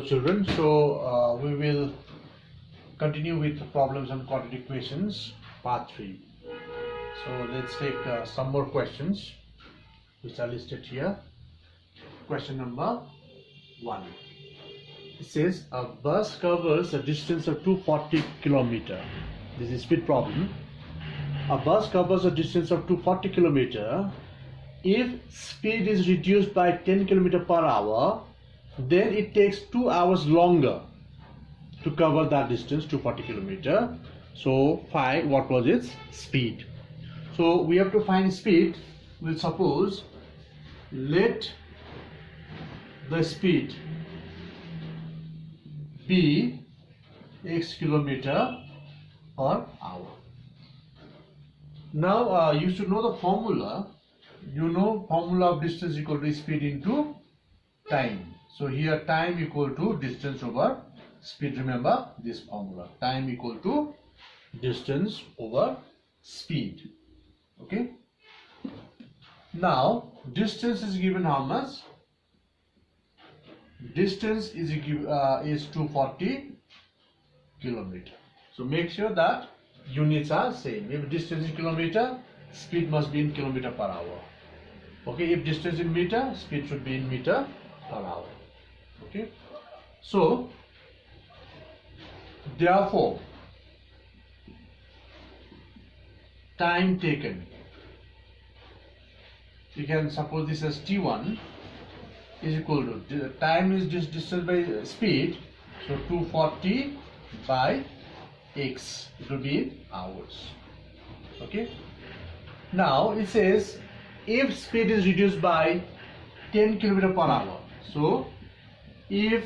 children. So we will continue with the problems on quadratic equations part 3. So let's take some more questions which are listed here. Question number 1. It says a bus covers a distance of 240 km. This is speed problem. A bus covers a distance of 240 km. If speed is reduced by 10 km per hour, then it takes 2 hours longer to cover that distance, 240 km. So find what was its speed. So we have to find speed. We'll suppose let the speed be x km per hour. Now you should know the formula. You know formula of distance equal to speed into time. So here time equal to distance over speed. Remember this formula, time equal to distance over speed. Okay, now distance is given how much? Distance is 240 km. So make sure that units are same. If distance is kilometer, speed must be in kilometer per hour. Okay, if distance in meter, speed should be in meter per hour. Okay, so therefore time taken, you can suppose this as t1 is equal to time is this distance by speed, so 240 by x, it will be in hours. Okay, now it says if speed is reduced by 10 km per hour, so if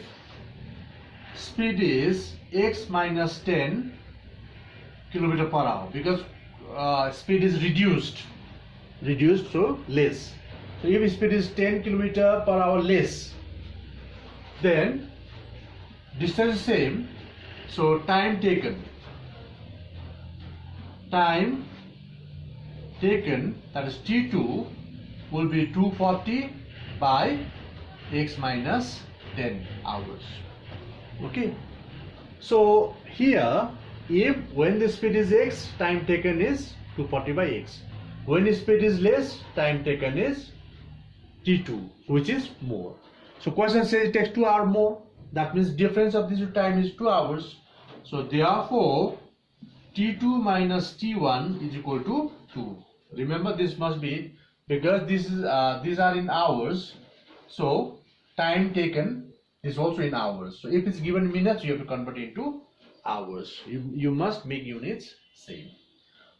speed is x minus 10 km per hour, because speed is reduced, so less. So if speed is 10 km per hour less, then distance is same. So time taken, that is t2, will be 240 by x minus 10 hours. Okay, so here if when the speed is x, time taken is 240 by x. When the speed is less, time taken is t2, which is more. So question says it takes 2 hours more. That means difference of these two time is 2 hours. So therefore t2 minus t1 is equal to 2. Remember this must be, because this is these are in hours, so time taken is also in hours. So if it's given in minutes, you have to convert it into hours. You must make units same.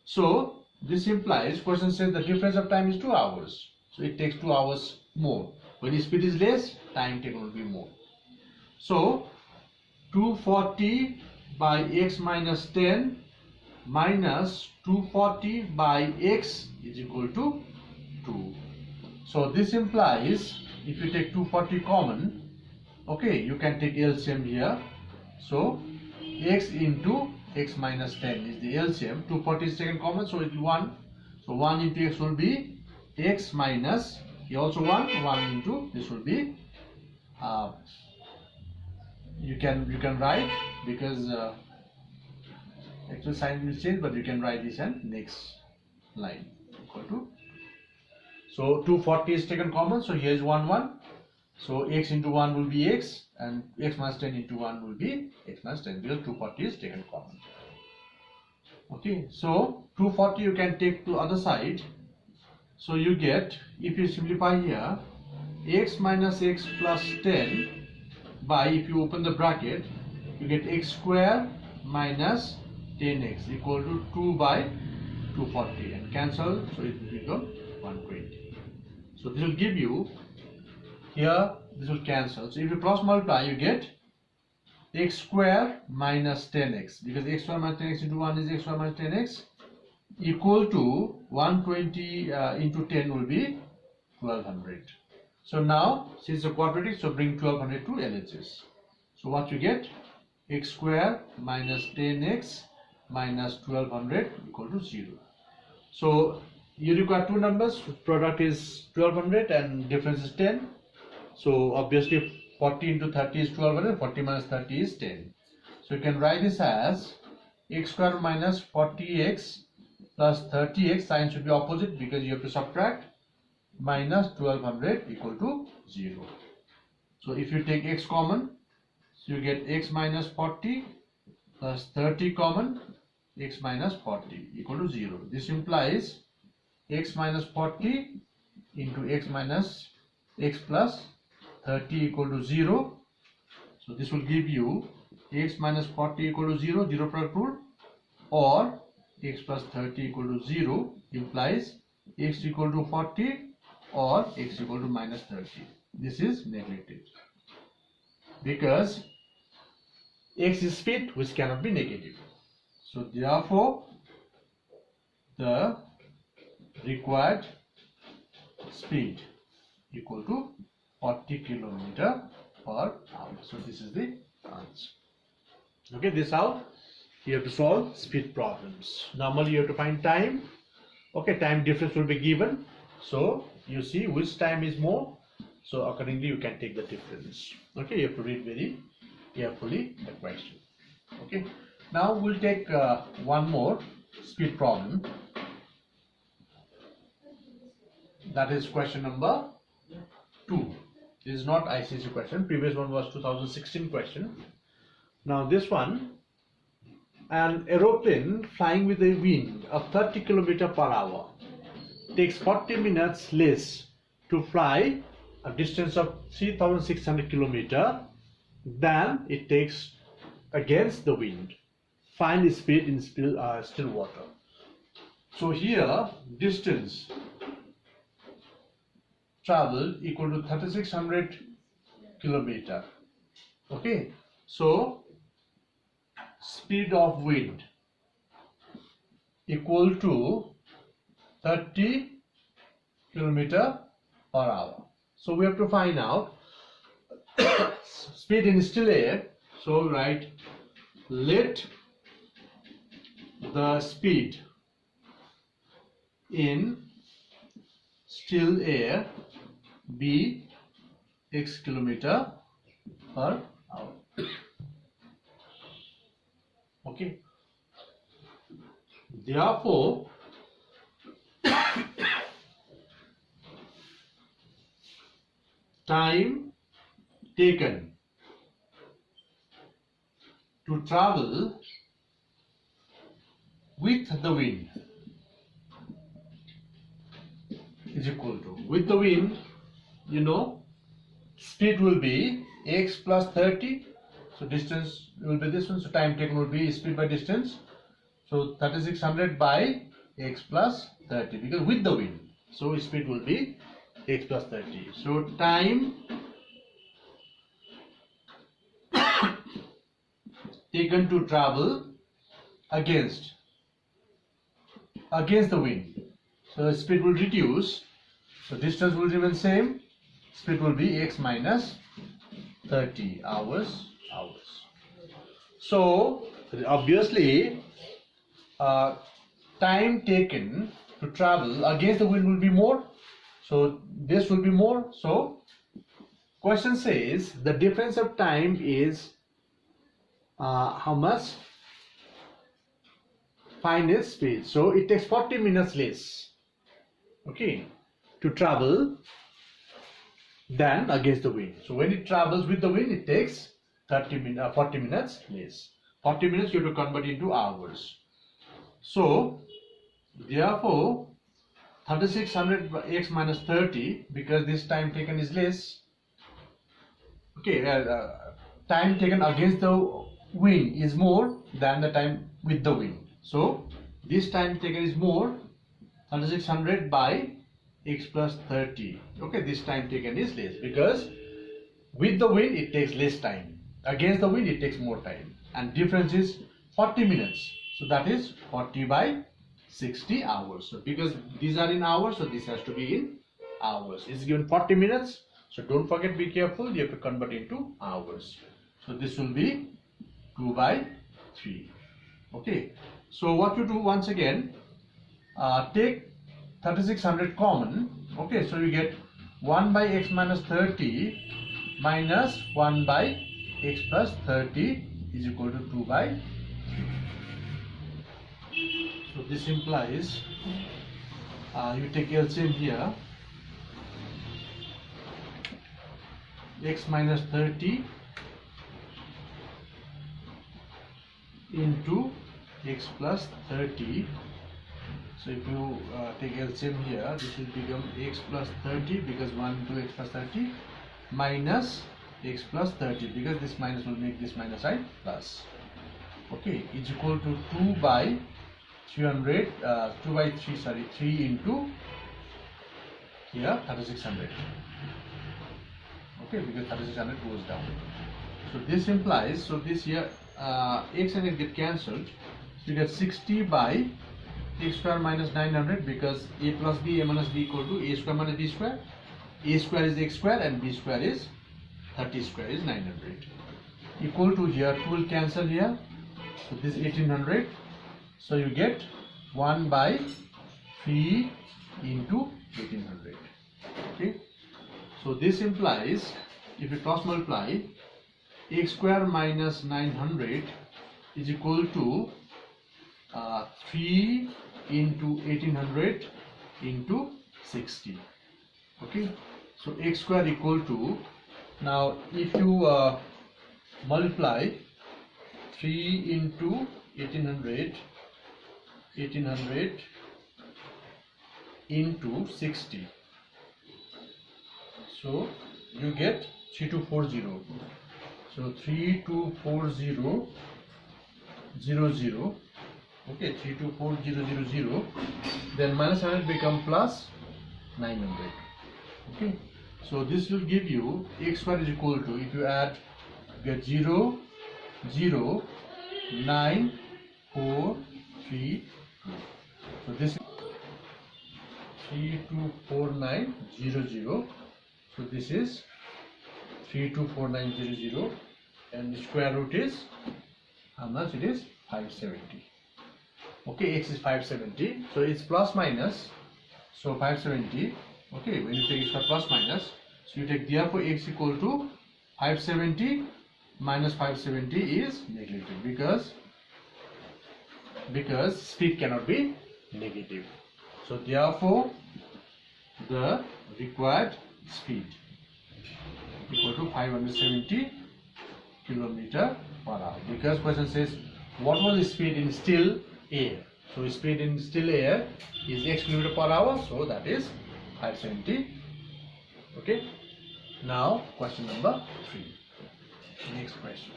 So this implies, question says the difference of time is 2 hours. So it takes 2 hours more. When the speed is less, time taken will be more. So 240 by x minus 10 minus 240 by x is equal to 2. So this implies if you take 240 common, okay, you can take LCM here. So x into x minus 10 is the LCM. 240 is taken common, so it is 1. So 1 into x will be x minus, here also 1 into this will be you can write, because actual sign will change, but you can write this and next line equal to, so 240 is taken common, so here is 1. So x into 1 will be x, and x minus 10 into 1 will be x minus 10, because 240 is taken common. Okay, so 240 you can take to other side. So you get, if you simplify here, x minus x plus 10 by, if you open the bracket, you get x square minus 10x equal to 2 by 240, and cancel, so it will become 120. So this will give you, here this will cancel, so if you cross multiply you get x square minus 10x, because x square minus 10x into 1 is x square minus 10x, equal to 120 into 10 will be 1200. So now since the quadratic, so bring 1200 to LHS. So what you get, x square minus 10x minus 1200 equal to 0. So you require two numbers, product is 1200 and difference is 10. So obviously 40 into 30 is 1200, 40 minus 30 is 10. So you can write this as x square minus 40x plus 30x. Sign should be opposite because you have to subtract. Minus 1200 equal to 0. So if you take x common, so you get x minus 40 plus 30 common, x minus 40 equal to 0. This implies x minus 40 into x plus 30 equal to 0. So this will give you x minus 40 equal to 0, 0 product rule, or x plus 30 equal to 0 implies x equal to 40 or x equal to minus 30. This is neglected because x is speed which cannot be negative. So therefore the required speed equal to 40 km/h. So this is the answer. Okay, this is how you have to solve speed problems. Normally you have to find time. Okay, time difference will be given. So you see which time is more. So accordingly you can take the difference. Okay, you have to read very carefully the question. Okay, now we'll take one more speed problem. That is question number 2. This is not ICSE question. Previous one was 2016 question. Now this one, an aeroplane flying with a wind of 30 km/h takes 40 minutes less to fly a distance of 3600 km than it takes against the wind. Find speed in still water. So here distance traveled equal to 3600 km. Okay, so speed of wind equal to 30 km/h. So we have to find out speed in still air. So write, let the speed in still air be x km/h. Okay, therefore time taken to travel with the wind is equal to, with the wind, you know, speed will be x plus 30. So distance will be this one. So time taken will be speed by distance. So 3600 by x plus 30 because with the wind. So speed will be x plus 30. So time taken to travel against the wind. So speed will reduce. So distance will remain same. Speed will be x minus 30 hours. So obviously time taken to travel against the wind will be more. So this will be more. So question says the difference of time is how much? Find its speed. So it takes 40 minutes less, okay, to travel than against the wind. So when it travels with the wind, it takes 40 minutes less. 40 minutes you have to convert into hours. So therefore 3600 by x minus 30, because this time taken is less. Okay, time taken against the wind is more than the time with the wind. So this time taken is more, 3600 by x plus 30. Okay, this time taken is less because with the wind it takes less time, against the wind it takes more time, and difference is 40 minutes. So that is 40 by 60 hours. So because these are in hours, so this has to be in hours. It's given 40 minutes. So don't forget, be careful, you have to convert into hours. So this will be 2 by 3. Okay, so what you do once again, take 3600 common. Okay, so you get 1 by x minus 30 minus 1 by x plus 30 is equal to 2 by 3. So this implies you take LCM here, x minus 30 into x plus 30. So if you take LCM here, this will become x plus 30 because 1 into x plus 30 minus x plus 30 because this minus will make this minus, right, plus. Okay, is equal to 2 by 300, 2 by 3, sorry, 3 into here 3600. Okay, because 3600 goes down. So this implies, so this here x and x get cancelled. So you get 60 by x square minus 900 because a plus b, a minus b equal to a square minus b square. A square is x square and b square is 30 square is 900. Equal to here 2 will cancel here. So this 1800. So you get 1 by 3 into 1800. Okay. So this implies if you cross multiply, x square minus 900 is equal to 3 into 1800 into 60. Okay, so x square equal to, now if you multiply 3 into 1800 into 60, so you get 3240. So 324000. Okay, 324000. Then minus 100 become plus 900. Okay, so this will give you x square is equal to, if you add, get 0 0 9 4 3 2. So this is 324900. So this is 324900, and the square root is how much? It is 570. Okay, x is 570, so it's plus minus, so 570. Okay, when you take it for plus minus, so you take, therefore x equal to 570 minus 570 is negative because speed cannot be negative. So therefore the required speed equal to 570 kilometer per hour, because question says what was the speed in still air. So speed in still air is x kilometer per hour, so that is 570. Okay, now question number 3. Next question.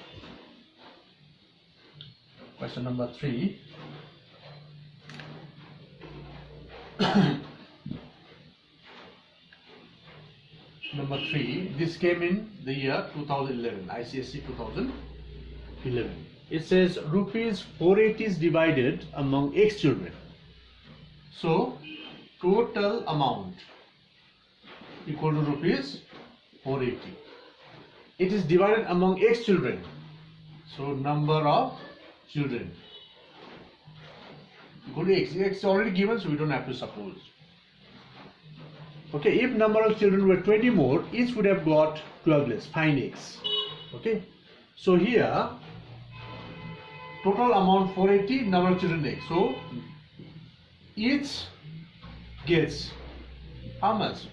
Question number 3. Number 3, this came in the year 2011, ICSE 2011. It says rupees 480 is divided among x children. So total amount equal to rupees 480. It is divided among x children. So number of children equal to x. X is already given, so we don't have to suppose. Okay, if number of children were 20 more, each would have got 12 less. Find x. Okay, so here total amount 480, number of children x. So each gets how much?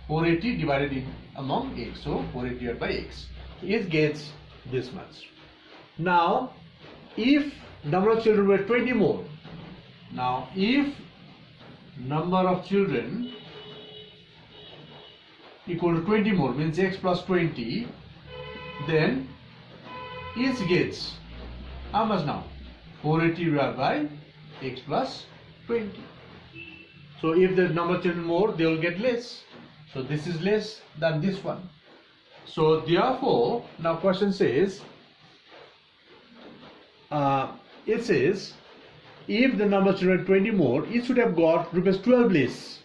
480 divided in among x. So 480 divided by x. Each gets this much. Now, if number of children were 20 more, now if number of children equal to 20 more, means x plus 20, then each gets how much now? 480 divided by x plus 20. So if the number of children more, they will get less. So this is less than this one. So therefore, now question says, it says if the number of children 20 more, each should have got rupees 12 less.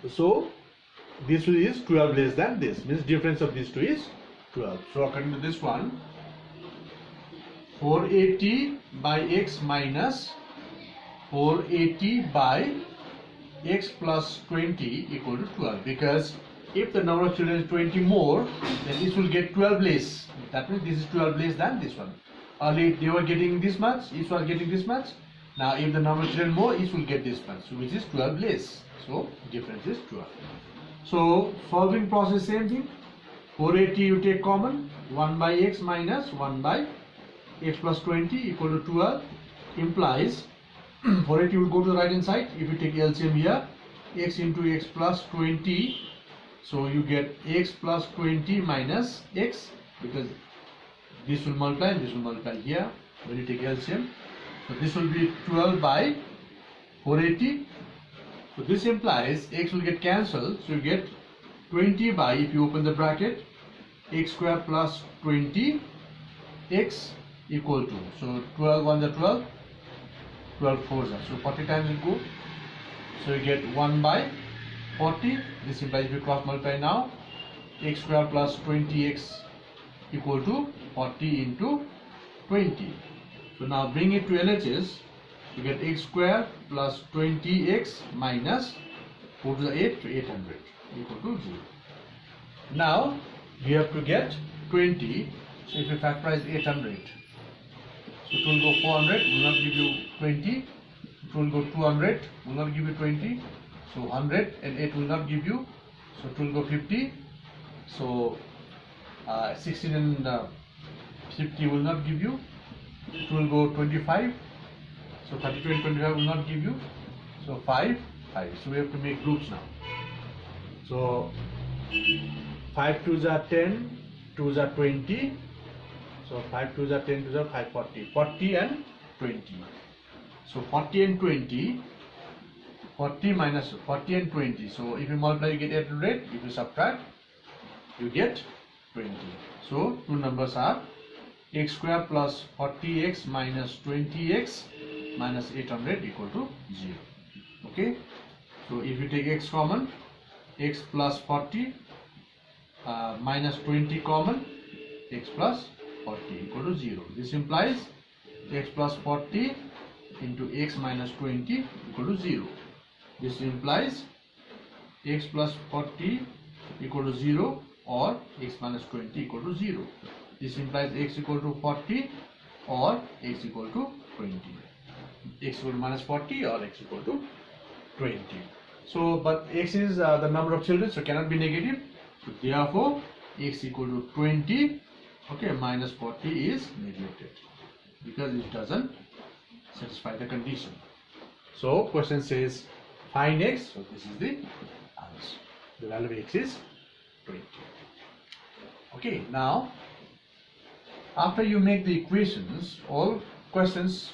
So this is 12 less than this, means difference of these two is 12. So according to this one, 480 by x minus 480 by x plus 20 equal to 12, because if the number of children is 20 more, then this will get 12 less. That means this is 12 less than this one. Earlier they were getting this much, each was getting this much. Now if the number of children more, each will get this much, so which is 12 less. So difference is 12. So solving process same thing. 480 you take common, 1 by x minus 1 by x plus 20 equal to 12, implies 480 will go to the right hand side. If you take LCM here, x into x plus 20, so you get x plus 20 minus x, because this will multiply and this will multiply here when you take LCM. So this will be 12 by 480. So this implies x will get cancelled, so you get 20 by, if you open the bracket, x square plus 20 x equal to, so 12 1 is 12, 12 4 is, so 40 times it go, so you get 1 by 40. This implies if you cross multiply now, x square plus 20x equal to 40 into 20. So now bring it to LHS, you get x square plus 20x minus 4 to the 8 to 800 equal to 0. Now you have to get 20, so if you factorize 800, so it will go 400, will not give you 20, it will go 200, will not give you 20, so 100 and 8 will not give you, so it will go 50, so 16 and 50 will not give you, it will go 25, so 32 and 25 will not give you, so 5, 5, so we have to make groups now. So 5 2s are 10, 2s are 20, so 5 2s are 10, 2s are 5, 40, 40 and 20. So 40 and 20, 40 minus 40 and 20, so if you multiply you get 800, if you subtract you get 20. So two numbers are x square plus 40x minus 20x minus 800 equal to 0. Okay, so if you take x common, x plus 40 minus 20 common, x plus 40 equal to 0. This implies x plus 40 into x minus 20 equal to 0. This implies x plus 40 equal to 0 or x minus 20 equal to 0. This implies x equal to 40 or x equal to 20. X equal to minus 40 or x equal to 20. So, but x is the number of children, so cannot be negative. So therefore, x equal to 20, okay, minus 40 is neglected because it doesn't satisfy the condition. So question says find x, so this is the answer. The value of x is 20. Okay, now after you make the equations, all questions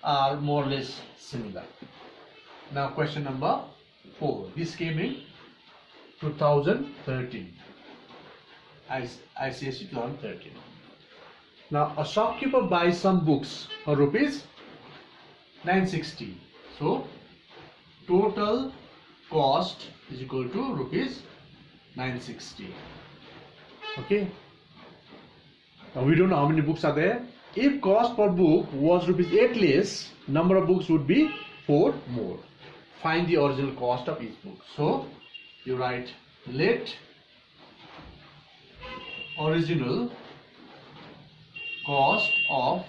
are more or less similar. Now question number 4. This came in 2013. ICSE 2013. Now a shopkeeper buys some books for rupees 960. So total cost is equal to rupees 960. Okay. Now we don't know how many books are there. If cost per book was rupees 8 less, number of books would be 4 more. Find the original cost of each book. So you write let original cost of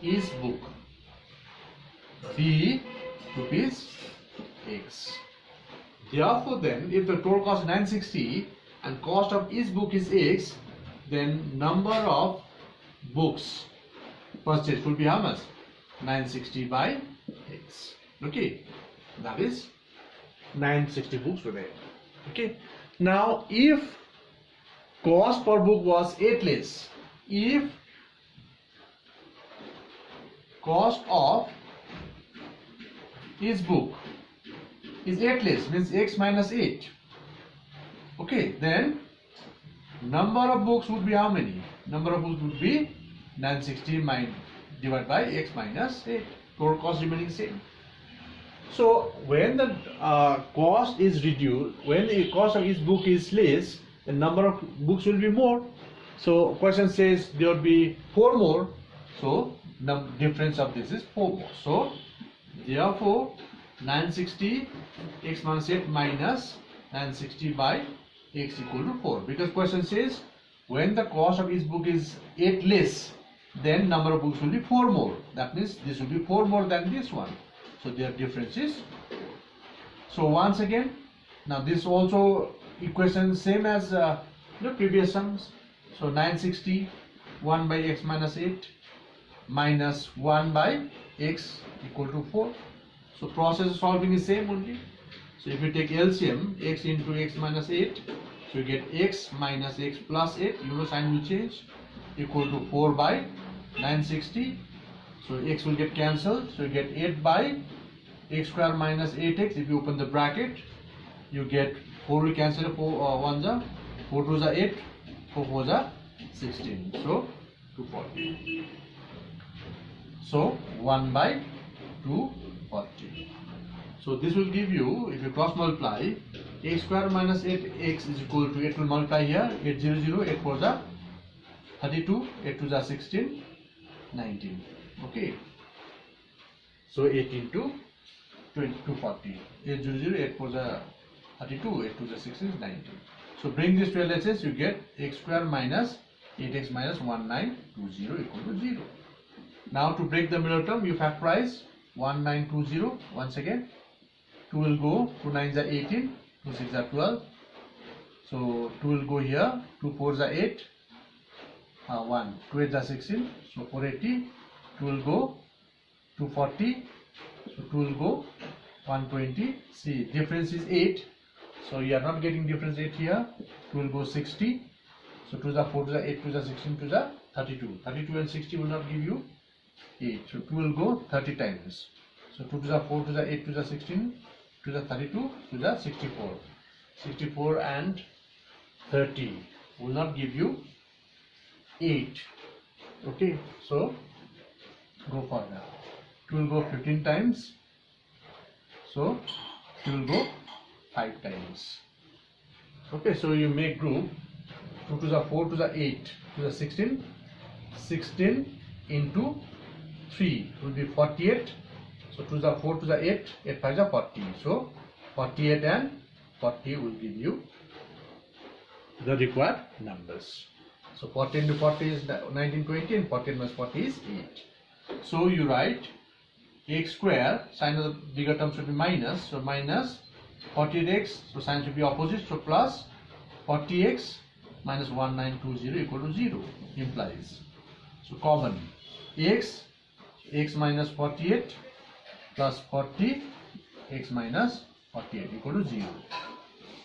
each book be rupees x. Therefore then, if the total cost is 960 and cost of each book is x, then number of books purchased will be how much? 960 by x. Okay, that is 960 books were there. Okay, now if cost per book was 8 less, if cost of each book is 8 less, means x minus 8, okay, then number of books would be how many? Number of books would be 960 divided by x minus 8. Total cost remaining same. So when the cost is reduced, when the cost of each book is less, the number of books will be more. So question says there will be 4 more. So the difference of this is 4 more. So therefore 960 x minus 8 minus 960 by x equal to 4, because question says when the cost of each book is 8 less, then number of books will be 4 more. That means this will be 4 more than this one. So their difference is. So once again, now this also equation same as the previous sums. So 960 1 by x minus 8 minus 1 by x equal to 4. So process of solving is same only. So if you take LCM, x into x minus 8, so you get x minus x plus 8, sign will change, equal to 4 by 960. So x will get cancelled, so you get 8 by x square minus 8x. If you open the bracket, you get 4 will cancel, 4 1s are 4 2s are 8, 4 4s are 16. So 240. So 1 by 240. So this will give you, if you cross multiply, x square minus 8x is equal to 8 will multiply here, 8 0 0, 8 4s are 32, 8 2s are 16, 19. Okay. So 8 into 240. 8 0 0, 8 4s are 32, 8 2s are 16, 19. So bring this to LHS, you get x square minus 8x minus 1920 equal to 0. Now to break the middle term, you factorize 1920 once again. 2 will go, 2 9s are 18, 2 6s are 12. So 2 will go here, 2 4s are 8, 1, 2 8s are 16, so 480. 2 will go, 240, so 2 will go, 120. See, difference is 8, so you are not getting difference 8 here. 2 will go 60, so 2s are 4s are 8, 2s are 16, 2s are 32. 32 and 60 will not give you 8, so 2 will go 30 times. So 2 2s are 4, 2s are 8, 2s are 16, 2s are 32, 2s are 64. 64 and 30 will not give you 8. Okay, so go further. 2 will go 15 times, so 2 will go 5 times. Okay, so you make group. 2 2s are 4, 2s are 8, 2s are 16, 16 into 3 will be 48. So 2s are 4, 2s are 8, 8 5s are 40. So 48 and 40 will give you the required numbers. So 40 into 40 is 1920 and 40 minus 40 is 8. So you write x square, sign of the bigger term should be minus, so minus 48x, so sign should be opposite, so plus 40x minus 1920 equal to 0 implies. So common x minus 48 plus 40 x minus 48 equal to 0.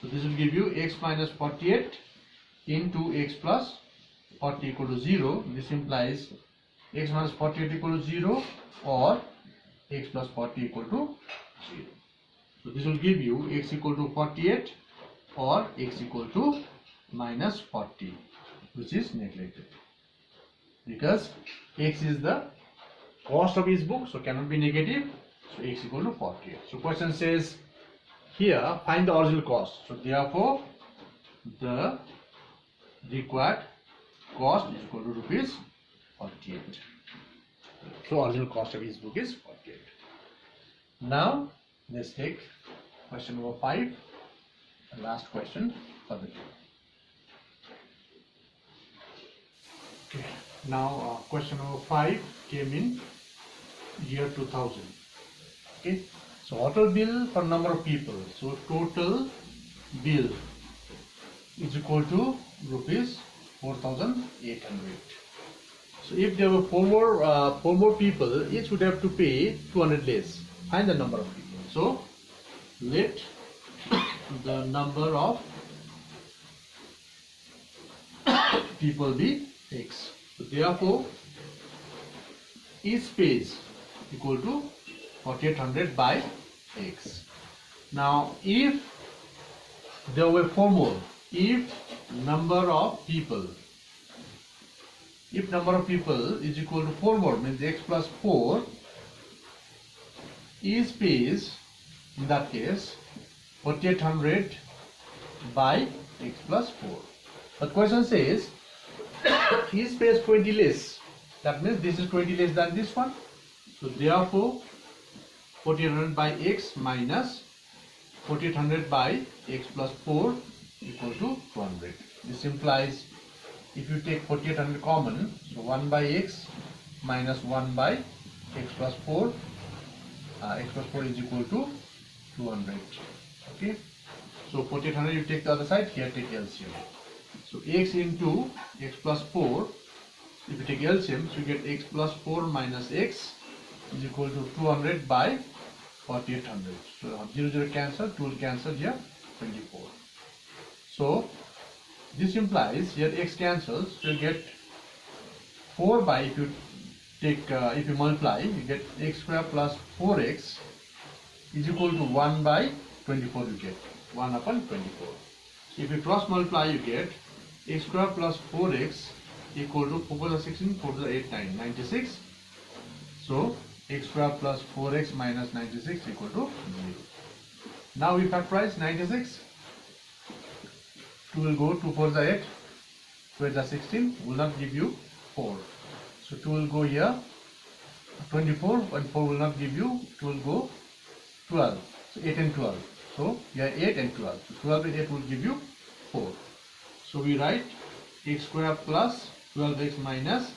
So this will give you x minus 48 into x plus 40 equal to 0. This implies x minus 48 equal to 0 or x plus 40 equal to 0. So this will give you x equal to 48 or x equal to minus 40, which is neglected because x is the cost of each book, so cannot be negative. So x equal to 48. So question says here find the original cost. So therefore the required cost is equal to rupees 48. So original cost of each book is 48. Now let's take question number 5, the last question for the day. Okay. Now question number 5 came in year 2000. Okay, so total bill for number of people. So total bill is equal to rupees 4,800. So if there were four more people, each would have to pay 200 less. Find the number of people. So let the number of people be x. So therefore each page equal to 4800 by x. Now if there were 4 more, if number of people is equal to 4 more, means x plus 4, each page in that case 4800 by x plus 4. But question says each page 20 less, that means this is 20 less than this one. So therefore 4800 by x minus 4800 by x plus 4 equal to 200. This implies if you take 4800 common, so 1 by x minus 1 by x plus 4, x plus 4 is equal to 200. Okay, so 4800 you take the other side, here take LCM. So x into x plus 4, if you take LCM, so you get x plus 4 minus x is equal to 200 by 4800. So 0 0 cancel, 2 will cancel here, 24. So this implies here x cancels, so you get 4 by, if you take if you multiply, you get x square plus 4x is equal to 1 by 24. You get 1 upon 24. So if you cross multiply, you get x square plus 4x equal to 4 to the 16, 4 to the 8, 9, 96. So x square plus 4x minus 96 equal to 0. Now we factorize 96. 2 will go, 2 4 the 8, 2 the 16, will not give you 4. So 2 will go here, 24, and 4 will not give you, 2 will go 12. So 8 and 12. So here 8 and 12. So 12 and 8 will give you 4. So we write x square plus 12x minus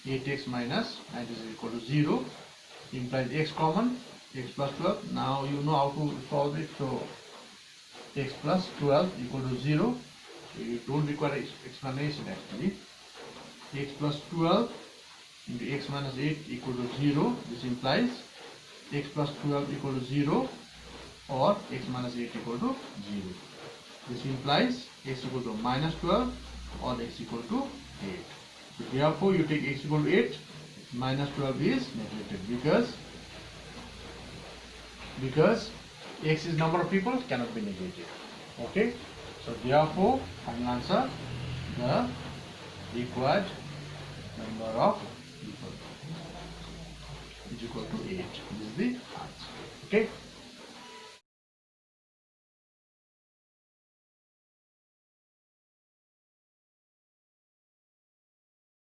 8x minus 96 equal to 0. Implies x common, x plus 12. Now you know how to solve it. So x plus 12 equal to 0. So you don't require explanation actually. X plus 12 into x minus 8 equal to 0. This implies x plus 12 equal to 0 or x minus 8 equal to 0. This implies x equal to minus 12 or x equal to 8. So therefore you take x equal to 8, minus 12 is neglected because x is number of people, cannot be negated. Okay, so therefore final answer, the required number of people is equal to 8. This is the answer. Okay.